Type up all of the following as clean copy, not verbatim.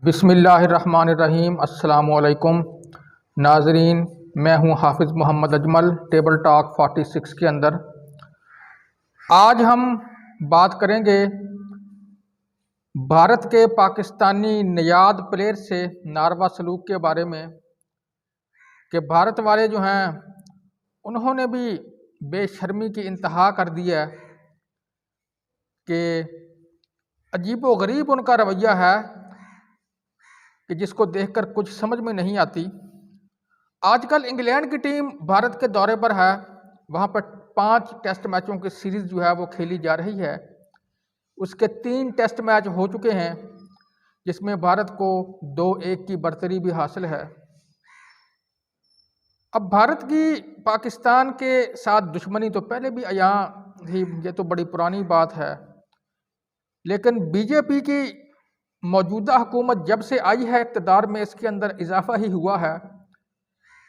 बिस्मिल्लाहिर्रहमानिर्रहीम। अस्सलामुअलैकुम नाजरीन, मैं हूं हाफिज़ मोहम्मद अजमल। टेबल टॉक 46 के अंदर आज हम बात करेंगे भारत के पाकिस्तानी नियाद प्लेयर से नारवा सलूक के बारे में कि भारत वाले जो हैं उन्होंने भी बेशर्मी की इंतहा कर दी है कि अजीबो गरीब उनका रवैया है कि जिसको देखकर कुछ समझ में नहीं आती। आजकल इंग्लैंड की टीम भारत के दौरे पर है, वहाँ पर 5 टेस्ट मैचों की सीरीज जो है वो खेली जा रही है। उसके 3 टेस्ट मैच हो चुके हैं जिसमें भारत को 2-1 की बढ़तरी भी हासिल है। अब भारत की पाकिस्तान के साथ दुश्मनी तो पहले भी यहाँ थी, ये तो बड़ी पुरानी बात है, लेकिन बीजेपी की मौजूदा हुकूमत जब से आई है इक़्तिदार में, इसके अंदर इजाफा ही हुआ है।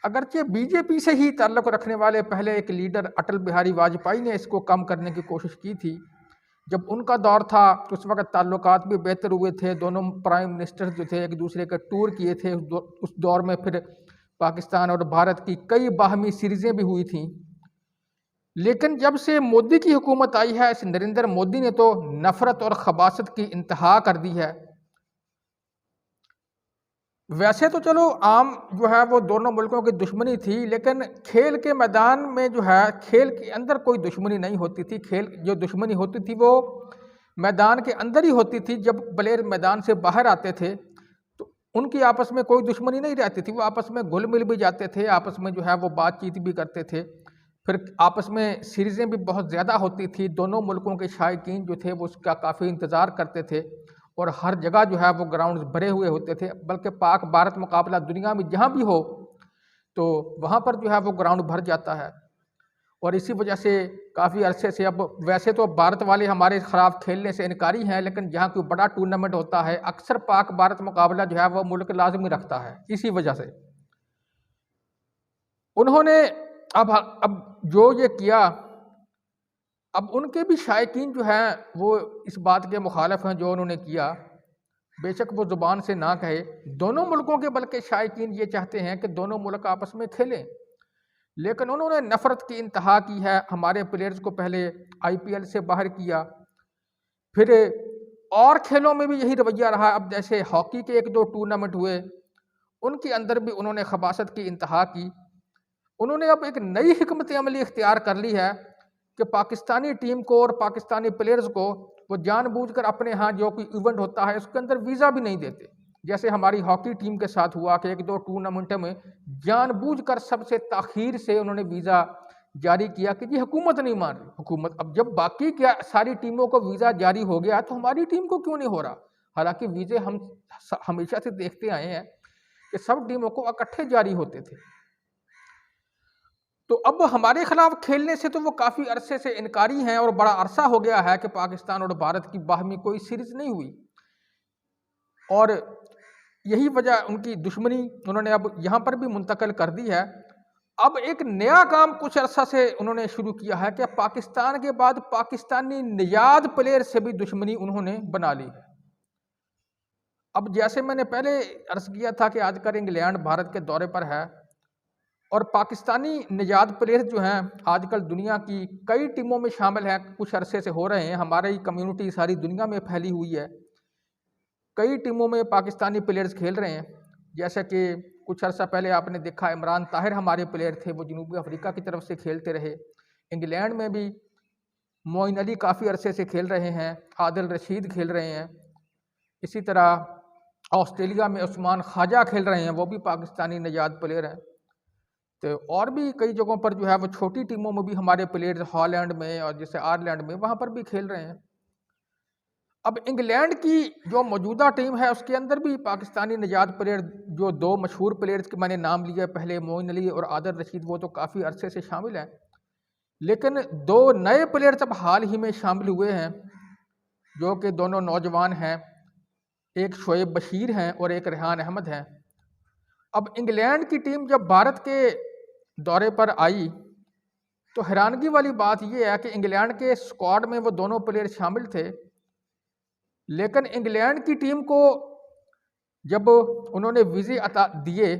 अगरचे बीजेपी से ही ताल्लुक़ रखने वाले पहले एक लीडर अटल बिहारी वाजपेयी ने इसको कम करने की कोशिश की थी। जब उनका दौर था उस वक़्त ताल्लुकात भी बेहतर हुए थे, दोनों प्राइम मिनिस्टर जो थे एक दूसरे के टूर किए थे। उस दौर में फिर पाकिस्तान और भारत की कई बाहमी सीरीज़ें भी हुई थीं। लेकिन जब से मोदी की हुकूमत आई है, इस नरेंद्र मोदी ने तो नफ़रत और खबासत की इंतहा कर दी है। वैसे तो चलो आम जो है वो दोनों मुल्कों की दुश्मनी थी, लेकिन खेल के मैदान में जो है खेल के अंदर कोई दुश्मनी नहीं होती थी। खेल जो दुश्मनी होती थी वो मैदान के अंदर ही होती थी। जब प्लेयर मैदान से बाहर आते थे तो उनकी आपस में कोई दुश्मनी नहीं रहती थी, वो आपस में घुल मिल भी जाते थे, आपस में जो है वो बातचीत भी करते थे। फिर आपस में सीरीज़ें भी बहुत ज़्यादा होती थी। दोनों मुल्कों के शायकीन जो थे वो उसका काफ़ी इंतज़ार करते थे और हर जगह जो है वो ग्राउंड भरे हुए होते थे। बल्कि पाक भारत मुकाबला दुनिया में जहाँ भी हो तो वहाँ पर जो है वो ग्राउंड भर जाता है। और इसी वजह से काफ़ी अरसे से, अब वैसे तो भारत वाले हमारे ख़िलाफ़ खेलने से इनकारी हैं, लेकिन जहाँ कोई बड़ा टूर्नामेंट होता है अक्सर पाक भारत मुकाबला जो है वो मुल्क लाजमी रखता है। इसी वजह से उन्होंने अब जो ये किया, अब उनके भी शायकीन जो हैं वो इस बात के मुखालिफ हैं जो उन्होंने किया। बेशक वो ज़ुबान से ना कहे, दोनों मुल्कों के बल्कि शायकीन ये चाहते हैं कि दोनों मुल्क आपस में खेलें, लेकिन उन्होंने नफ़रत की इंतहा की है। हमारे प्लेयर्स को पहले IPL से बाहर किया, फिर और खेलों में भी यही रवैया रहा। अब जैसे हॉकी के 1-2 टूर्नामेंट हुए, उनके अंदर भी उन्होंने खबासत की इंतहा की। उन्होंने अब एक नई हिकमत अमली इख्तियार कर ली है कि पाकिस्तानी टीम को और पाकिस्तानी प्लेयर्स को वो जानबूझकर अपने यहाँ जो कोई इवेंट होता है उसके अंदर वीज़ा भी नहीं देते। जैसे हमारी हॉकी टीम के साथ हुआ कि 1-2 टूर्नामेंट में जानबूझकर सबसे ताख़ीर से उन्होंने वीज़ा जारी किया कि जी हुकूमत नहीं मान रही। हुकूमत, अब जब बाकी क्या सारी टीमों को वीज़ा जारी हो गया तो हमारी टीम को क्यों नहीं हो रहा? हालांकि वीज़े हम हमेशा से देखते आए हैं कि सब टीमों को इकट्ठे जारी होते थे। तो अब हमारे खिलाफ खेलने से तो वो काफ़ी अरसे से इनकारी हैं और बड़ा अरसा हो गया है कि पाकिस्तान और भारत की बाहमी कोई सीरीज नहीं हुई, और यही वजह उनकी दुश्मनी उन्होंने अब यहाँ पर भी मुंतकिल कर दी है। अब एक नया काम कुछ अरसा से उन्होंने शुरू किया है कि पाकिस्तान के बाद पाकिस्तानी नियाद प्लेयर से भी दुश्मनी उन्होंने बना ली है। अब जैसे मैंने पहले अर्ज किया था कि आजकल इंग्लैंड भारत के दौरे पर है और पाकिस्तानी निजात प्लेयर जो हैं आजकल दुनिया की कई टीमों में शामिल हैं, कुछ अरसे से हो रहे हैं। हमारी कम्युनिटी सारी दुनिया में फैली हुई है, कई टीमों में पाकिस्तानी प्लेयर्स खेल रहे हैं। जैसे कि कुछ अर्सा पहले आपने देखा इमरान ताहिर हमारे प्लेयर थे, वो जनूबी अफ्रीका की तरफ से खेलते रहे। इंग्लैंड में भी मोइन अली काफ़ी अरसे से खेल रहे हैं, आदिल रशीद खेल रहे हैं। इसी तरह ऑस्ट्रेलिया में उस्मान ख्वाजा खेल रहे हैं, वो भी पाकिस्तानी निजात प्लेयर हैं। तो और भी कई जगहों पर जो है वो छोटी टीमों में भी हमारे प्लेयर्स, हॉलैंड में और जैसे आयरलैंड में, वहाँ पर भी खेल रहे हैं। अब इंग्लैंड की जो मौजूदा टीम है उसके अंदर भी पाकिस्तानी निजात प्लेयर, जो 2 मशहूर प्लेयर्स के मैंने नाम लिए पहले, मोइन अली और आदिल रशीद, वो तो काफ़ी अरसे से शामिल हैं। लेकिन 2 नए प्लेयर्स अब हाल ही में शामिल हुए हैं जो कि दोनों नौजवान हैं, एक शोएब बशीर हैं और एक रेहान अहमद हैं। अब इंग्लैंड की टीम जब भारत के दौरे पर आई तो हैरानगी वाली बात यह है कि इंग्लैंड के स्क्वाड में वो दोनों प्लेयर शामिल थे, लेकिन इंग्लैंड की टीम को जब उन्होंने वीज़े अता दिए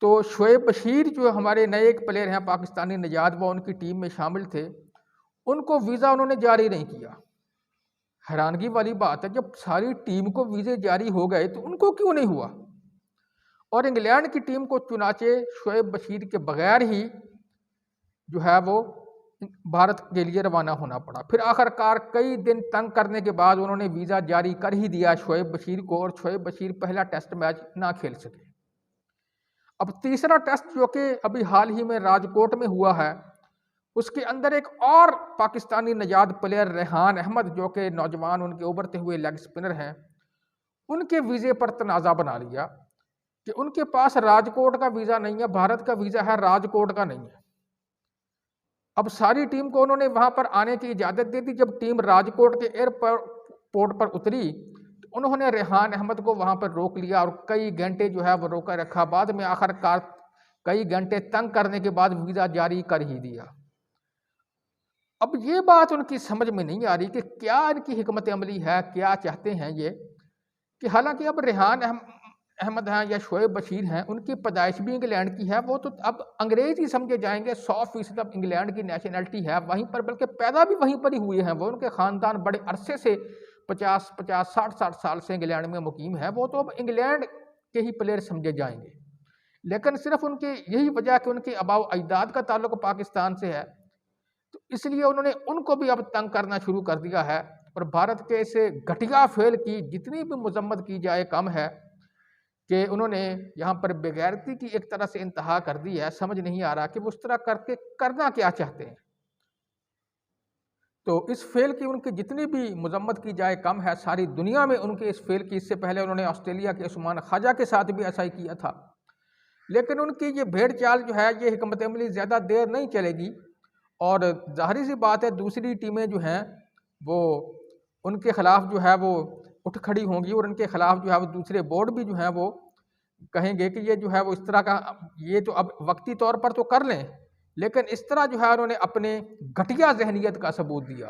तो शोएब बशीर जो हमारे नए एक प्लेयर हैं पाकिस्तानी निजात, वो उनकी टीम में शामिल थे, उनको वीज़ा उन्होंने जारी नहीं किया। हैरानगी वाली बात है, जब सारी टीम को वीज़े जारी हो गए तो उनको क्यों नहीं हुआ। और इंग्लैंड की टीम को चुनाचे शोएब बशीर के बगैर ही जो है वो भारत के लिए रवाना होना पड़ा। फिर आखिरकार कई दिन तंग करने के बाद उन्होंने वीज़ा जारी कर ही दिया शोएब बशीर को, और शोएब बशीर पहला टेस्ट मैच ना खेल सके। अब तीसरा टेस्ट जो कि अभी हाल ही में राजकोट में हुआ है, उसके अंदर एक और पाकिस्तानी निजात प्लेयर रेहान अहमद, जो कि नौजवान उनके उभरते हुए लेग स्पिनर हैं, उनके वीज़े पर तनाज़ा बना लिया कि उनके पास राजकोट का वीज़ा नहीं है, भारत का वीज़ा है, राजकोट का नहीं है। अब सारी टीम को उन्होंने वहां पर आने की इजाज़त दे दी। जब टीम राजकोट के एयरपोर्ट पर उतरी तो उन्होंने रेहान अहमद को वहां पर रोक लिया और कई घंटे जो है वो रोका रखा। बाद में आखिरकार कई घंटे तंग करने के बाद वीज़ा जारी कर ही दिया। अब ये बात उनकी समझ में नहीं आ रही कि क्या इनकी हिकमत अमली है, क्या चाहते हैं ये, कि हालांकि अब रेहान अहमद हैं या शोएब बशीर हैं, उनकी पैदाइश भी इंग्लैंड की है, वो तो अब अंग्रेज ही समझे जाएंगे। 100% अब इंग्लैंड की नेशनैलिटी है वहीं पर, बल्कि पैदा भी वहीं पर ही हुए हैं वो। उनके ख़ानदान बड़े अरसे से 50-50 60-60 साल से इंग्लैंड में मुकीम है। वो तो अब इंग्लैंड के ही प्लेयर समझे जाएंगे। लेकिन सिर्फ उनके यही वजह कि उनके आबाओ अजदाद का ताल्लुक पाकिस्तान से है, तो इसलिए उन्होंने उनको भी अब तंग करना शुरू कर दिया है। और भारत के इस घटिया फेल की जितनी भी मजम्मत की जाए कम है कि उन्होंने यहाँ पर बेगैरती की एक तरह से इंतहा कर दी है। समझ नहीं आ रहा कि वो उस तरह करके करना क्या चाहते हैं। तो इस फेल की उनकी जितनी भी मजम्मत की जाए कम है। सारी दुनिया में उनके इस फेल की, इससे पहले उन्होंने ऑस्ट्रेलिया के उस्मान ख्वाजा के साथ भी ऐसा ही किया था। लेकिन उनकी ये भेड़ चाल जो है, ये हिकमत अमली ज़्यादा देर नहीं चलेगी। और ज़ाहिर सी बात है दूसरी टीमें जो हैं वो उनके ख़िलाफ़ जो है वो उठ खड़ी होंगी, और उनके ख़िलाफ़ जो है वो दूसरे बोर्ड भी जो है वो कहेंगे कि ये जो है वो इस तरह का, ये तो अब वक्ती तौर पर तो कर लें, लेकिन इस तरह जो है उन्होंने अपने घटिया जहनीत का सबूत दिया।